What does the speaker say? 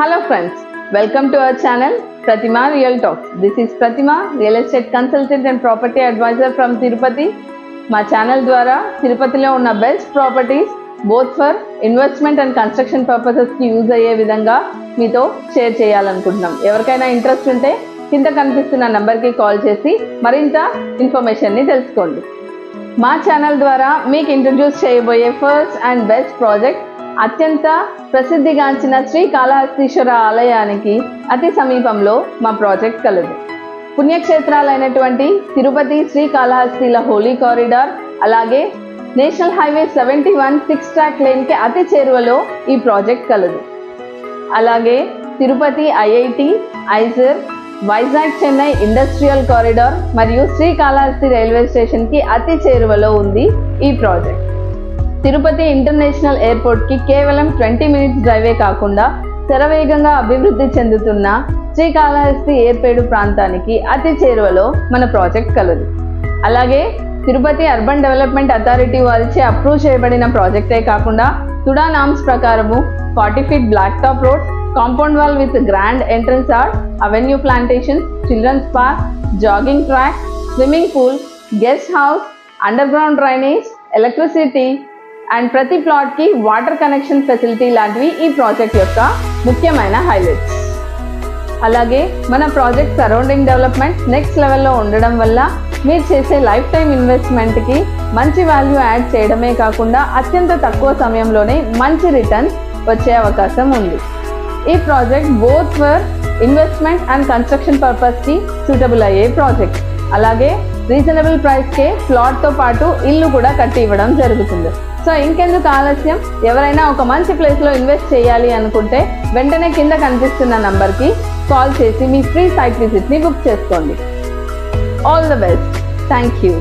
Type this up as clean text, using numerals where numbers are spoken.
Hello friends, welcome to our channel Pratima Real Talks. This is Pratima, real estate consultant and property advisor from Tirupati. మా channel ద్వారా తిరుపతిలో ఉన్న best properties both for investment and construction పర్పసెస్కి use అయ్యే విధంగా మీతో share చేయాలనుకుంటున్నాం. ఎవరికైనా ఇంట్రెస్ట్ ఉంటే కింద కనిపిస్తున్న నెంబర్కి కాల్ చేసి మరింత ఇన్ఫర్మేషన్ని తెలుసుకోండి. మా ఛానల్ ద్వారా మీకు ఇంట్రడ్యూస్ చేయబోయే ఫస్ట్ అండ్ బెస్ట్ ప్రాజెక్ట్ అత్యంత ప్రసిద్ధిగాంచిన శ్రీకాళహస్తీశ్వర ఆలయానికి అతి సమీపంలో మా ప్రాజెక్ట్ కలదు. పుణ్యక్షేత్రాలైనటువంటి తిరుపతి శ్రీకాళహస్తిల హోలీ కారిడార్, అలాగే నేషనల్ హైవే 71 6 ట్రాక్ లైన్కి అతి చేరువలో ఈ ప్రాజెక్ట్ కలదు. అలాగే Tirupati IIT, IISER, Vizag Chennai industrial corridor మరియు శ్రీకాళహస్తి రైల్వే స్టేషన్కి అతి చేరువలో ఉంది ఈ ప్రాజెక్ట్. తిరుపతి ఇంటర్నేషనల్ ఎయిర్పోర్ట్కి కేవలం 20 మినిట్స్ డ్రైవే కాకుండా శరవేగంగా అభివృద్ధి చెందుతున్న శ్రీకాళహస్తి ఏర్పేడు ప్రాంతానికి అతి చేరువలో మన ప్రాజెక్ట్ కలదు. అలాగే తిరుపతి అర్బన్ డెవలప్మెంట్ అథారిటీ వారిచే అప్రూవ్ చేయబడిన ప్రాజెక్టే కాకుండా తుడా నామ్స్ ప్రకారము 40 feet black top road, compound wall with grand entrance arch, avenue plantation, children's park, jogging track, swimming pool, guest house, underground drainage, electricity and ప్రతి ప్లాట్కి water connection facility లాంటివి ఈ project యొక్క ముఖ్యమైన హైలైట్స్. అలాగే మన project surrounding development next లెవెల్లో ఉండడం వల్ల మీరు చేసే లైఫ్ టైం ఇన్వెస్ట్మెంట్కి మంచి వాల్యూ యాడ్ చేయడమే కాకుండా అత్యంత తక్కువ సమయంలోనే మంచి రిటర్న్స్ వచ్చే అవకాశం ఉంది. ఈ project both for investment and construction పర్పస్కి సూటబుల్ అయ్యే ప్రాజెక్ట్. అలాగే రీజనబుల్ ప్రైస్కే ప్లాట్తో పాటు ఇల్లు కూడా కట్టి ఇవ్వడం జరుగుతుంది. సో ఇంకెందుకు ఆలస్యం, ఎవరైనా ఒక మంచి ప్లేస్లో ఇన్వెస్ట్ చేయాలి అనుకుంటే వెంటనే కింద కనిపిస్తున్న నంబర్కి కాల్ చేసి మీ ఫ్రీ సైట్ విజిట్ని బుక్ చేసుకోండి. All the best. Thank you.